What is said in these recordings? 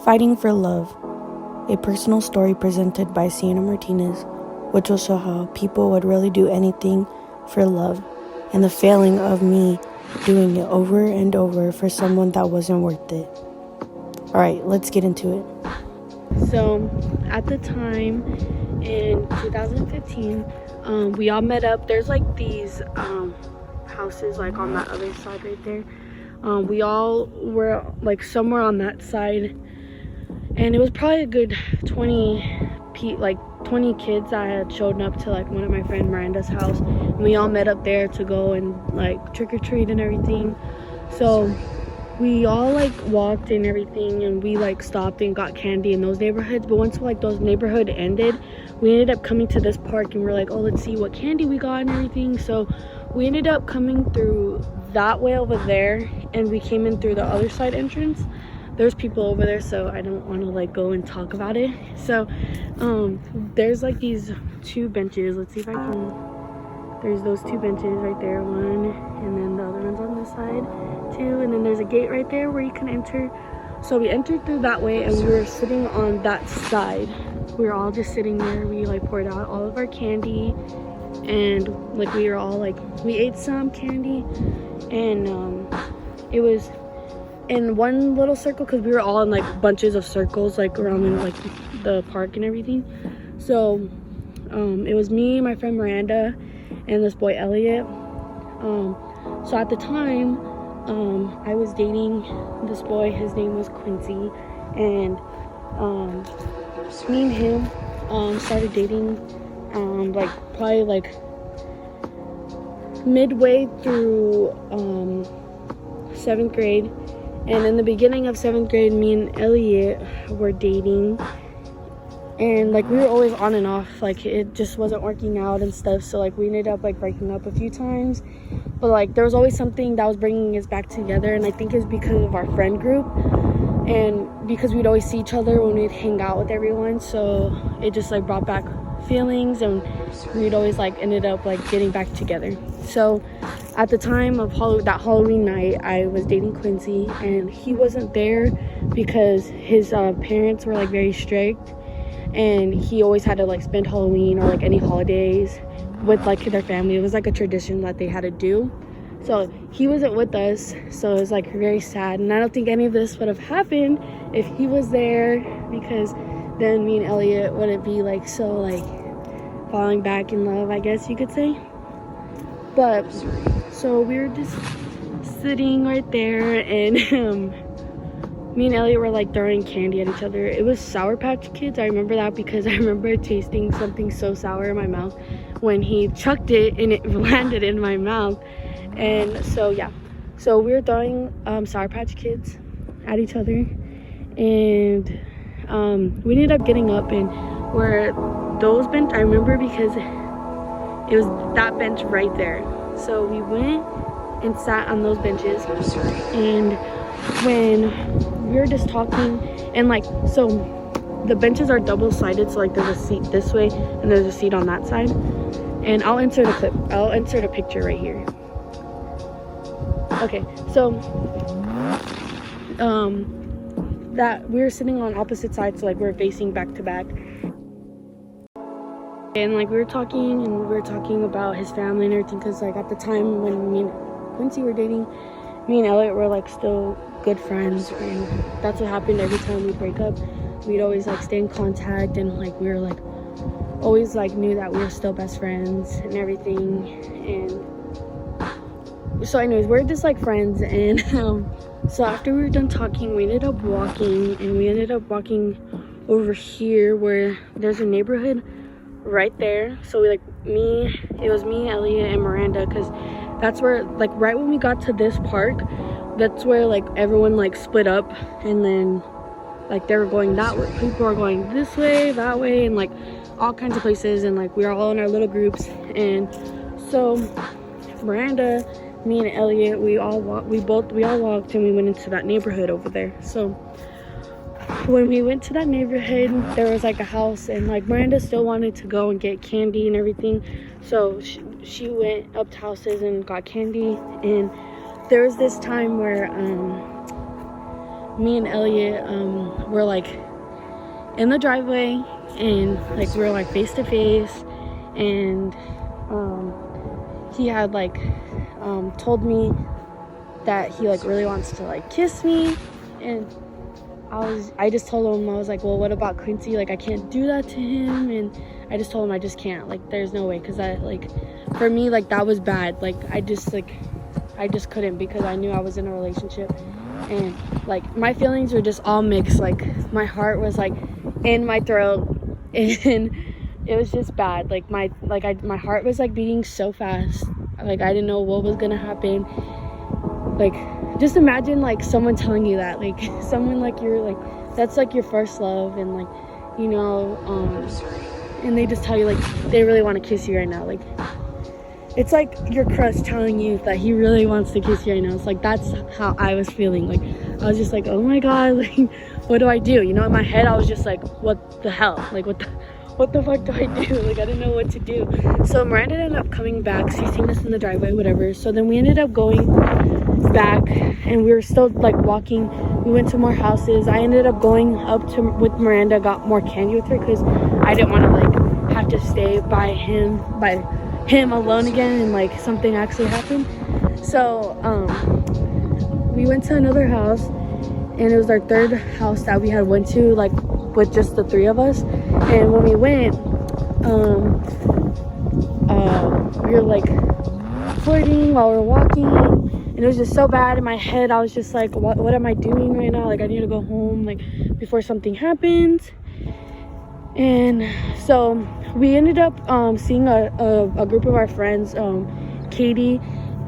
Fighting for Love, a personal story presented by Sienna Martinez, which will show how people would really do anything for love and the failing of me doing it over and over for someone that wasn't worth it. Alright, let's get into it. So, at the time in 2015, we all met up. There's like these houses like on that other side right there. We all were like somewhere on that side, and it was probably a good 20 kids that had shown up to like one of my friend Miranda's house, and we all met up there to go and like trick-or-treat and everything. So we all like walked and everything, and we like stopped and got candy in those neighborhoods. But once like those neighborhood ended, we ended up coming to this park, and we're like, oh, let's see what candy we got and everything. So we ended up coming through that way over there, and we came in through the other side entrance. There's people over there, so I don't want to like go and talk about it. So there's like these two benches. Let's see if I can. There's those two benches right there, one, and then the other one's on this side too, and then there's a gate right there where you can enter. So we entered through that way, and we were sitting on that side. We were all just sitting there. We like poured out all of our candy, and like we were all like, we ate some candy, and it was in one little circle because we were all in like bunches of circles like around in like the park and everything. So it was me, my friend Miranda, and this boy Elliot. So at the time I was dating this boy. His name was Quincy, and me and him started dating like probably like midway through 7th grade. And in the beginning of 7th grade, me and Elliot were dating, and like we were always on and off, like it just wasn't working out and stuff. So like we ended up like breaking up a few times, but like there was always something that was bringing us back together, and I think it's because of our friend group, and because we'd always see each other when we'd hang out with everyone. So it just like brought back feelings, and we'd always like ended up like getting back together. So at the time of that Halloween night, I was dating Quincy, and he wasn't there because his parents were like very strict, and he always had to like spend Halloween or like any holidays with like their family. It was like a tradition that they had to do. So he wasn't with us, so it was like very sad, and I don't think any of this would have happened if he was there, because then me and Elliot wouldn't be like so like falling back in love, I guess you could say. But so we were just sitting right there, and me and Elliot were like throwing candy at each other. It was Sour Patch Kids. I remember that because I remember tasting something so sour in my mouth when he chucked it and it landed in my mouth. And so yeah, so we were throwing Sour Patch Kids at each other, and we ended up getting up, and where those bench, I remember because it was that bench right there. So we went and sat on those benches, and when we were just talking, and like, so the benches are double-sided, so like there's a seat this way and there's a seat on that side, and I'll insert a picture right here. Okay, so that we were sitting on opposite sides, so like we were facing back to back. And like we were talking about his family and everything, because like at the time when me and Quincy were dating, me and Elliot were like still good friends, and that's what happened every time we break up. We'd always like stay in contact, and like we were like always like knew that we were still best friends and everything. And so anyways, we're just like friends, and so after we were done talking, we ended up walking over here where there's a neighborhood right there. So it was me, Elliot, and Miranda, because that's where like right when we got to this park, that's where like everyone like split up, and then like they were going that way, people are going this way, that way, and like all kinds of places, and like we were all in our little groups. And so Miranda, me and Elliot, we all walked, and we went into that neighborhood over there. So when we went to that neighborhood, there was like a house, and like Miranda still wanted to go and get candy and everything, so she went up to houses and got candy. And there was this time where me and Elliot we're like in the driveway, and like we're like face to face, and he had like told me that he like really wants to like kiss me, and I just told him, I was like, well, what about Quincy? Like, I can't do that to him. And I just told him I just can't, like, there's no way, because I like, for me, like, that was bad. Like, I just couldn't, because I knew I was in a relationship, and like my feelings were just all mixed. Like, my heart was like in my throat, and it was just bad. Like, my heart was like beating so fast. Like, I didn't know what was gonna happen. Like, just imagine like someone telling you that, like someone like you're like, that's like your first love, and like, you know, and they just tell you like they really want to kiss you right now. Like, it's like your crush telling you that he really wants to kiss you right now. It's like, that's how I was feeling. Like, I was just like, oh my god, like, what do I do? You know, in my head I was just like, what the hell, like what the fuck do I do? Like, I didn't know what to do. So Miranda ended up coming back. She seen us in the driveway, whatever. So then we ended up going back, and we were still like walking. We went to more houses. I ended up going up to with Miranda, got more candy with her, because I didn't want to like have to stay by him alone again, and like something actually happened. So we went to another house, and it was our third house that we had went to, like with just the three of us. And when we went, we were like flirting while we were walking, and it was just so bad. In my head I was just like, what am I doing right now? Like, I need to go home, like, before something happens. And so we ended up seeing a group of our friends, Katie,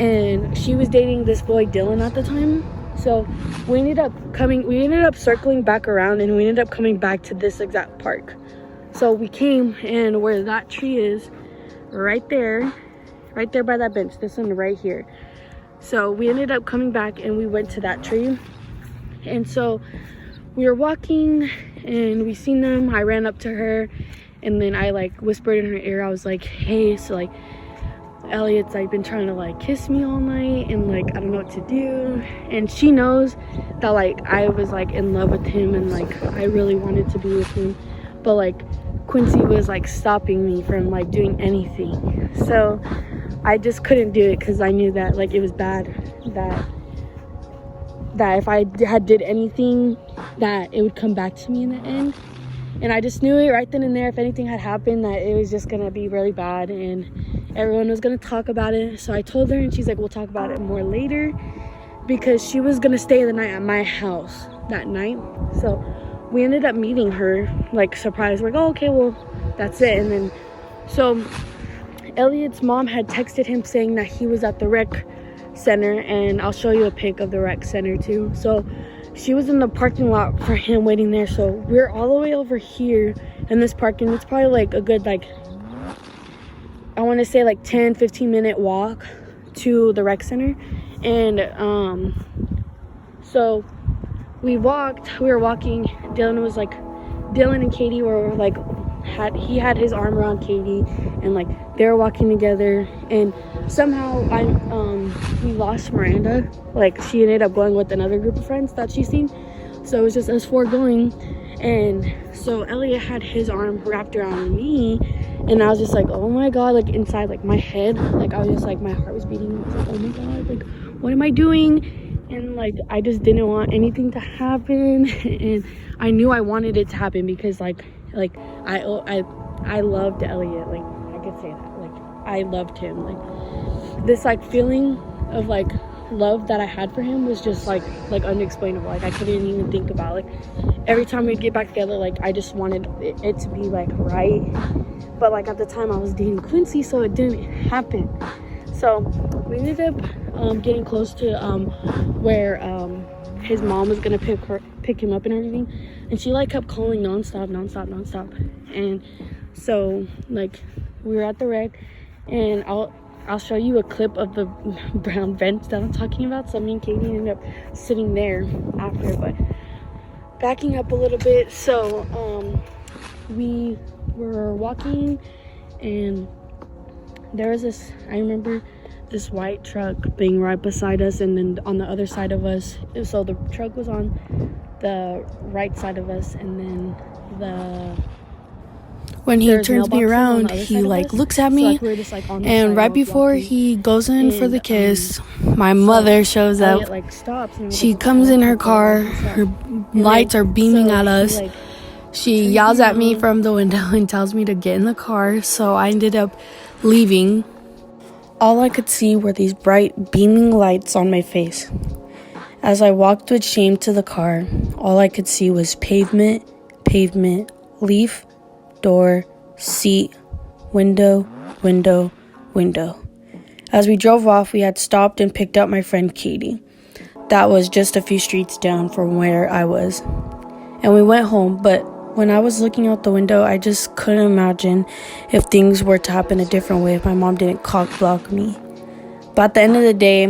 and she was dating this boy Dylan at the time. So we ended up circling back around, and we ended up coming back to this exact park. So we came, and where that tree is, right there by that bench, this one right here. So we ended up coming back, and we went to that tree. And so we were walking, and we seen them. I ran up to her, and then I like whispered in her ear. I was like, hey, so like Elliot's like been trying to like kiss me all night, and like I don't know what to do. And she knows that like I was like in love with him, and like I really wanted to be with him, but like Quincy was like stopping me from like doing anything. So I just couldn't do it, because I knew that like it was bad, that if I had did anything, that it would come back to me in the end. And I just knew it right then and there, if anything had happened, that it was just gonna be really bad, and everyone was gonna talk about it. So I told her, and she's like, we'll talk about it more later, because she was gonna stay the night at my house that night. So we ended up meeting her, like, surprise. We're like, oh, okay, well, that's it. And then, so Elliot's mom had texted him saying that he was at the rec center, and I'll show you a pic of the rec center too. So she was in the parking lot for him, waiting there. So we're all the way over here in this parking. It's probably like a good, like, I want to say like 10-15 minute walk to the rec center. And so we were walking. Dylan and Katie were like, he had his arm around Katie, and like they were walking together, and somehow we lost Miranda. Like, she ended up going with another group of friends that she's seen. So it was just us four going. And so Elliot had his arm wrapped around me, and I was just like, oh my god, like inside like my head, like I was just like, my heart was beating. I was like, oh my god, like what am I doing? And like I just didn't want anything to happen, and I knew I wanted it to happen, because like I loved Elliot. Like, I could say that, like I loved him. Like, this like feeling of like love that I had for him was just like unexplainable. Like, I couldn't even think about. Like, every time we'd get back together, like I just wanted it to be like right. But like at the time I was dating Quincy, so it didn't happen. So we ended up getting close to where his mom was gonna pick him up and everything, and she like kept calling nonstop. And so like we were at the rec, and I'll show you a clip of the brown bench that I'm talking about. So me and Katie ended up sitting there after. But backing up a little bit, so we were walking, and there was I remember this white truck being right beside us, and then on the other side of us, so the truck was on the right side of us, and then when he turns me around, he like looks at me, so, like, just, like, and right before he goes in for the kiss, my mother shows up. Elliot, like, stops, and she comes in her car, her lights are beaming at us. She yells at me from the window and tells me to get in the car, so I ended up leaving. All I could see were these bright beaming lights on my face. As I walked with shame to the car, all I could see was pavement, leaf, door, seat, window. As we drove off, we had stopped and picked up my friend Katie. That was just a few streets down from where I was. And we went home, but when I was looking out the window, I just couldn't imagine if things were to happen a different way if my mom didn't cock block me. But at the end of the day,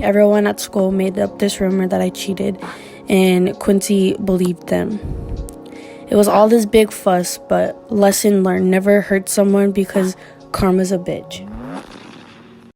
everyone at school made up this rumor that I cheated, and Quincy believed them. It was all this big fuss, but lesson learned: never hurt someone because karma's a bitch.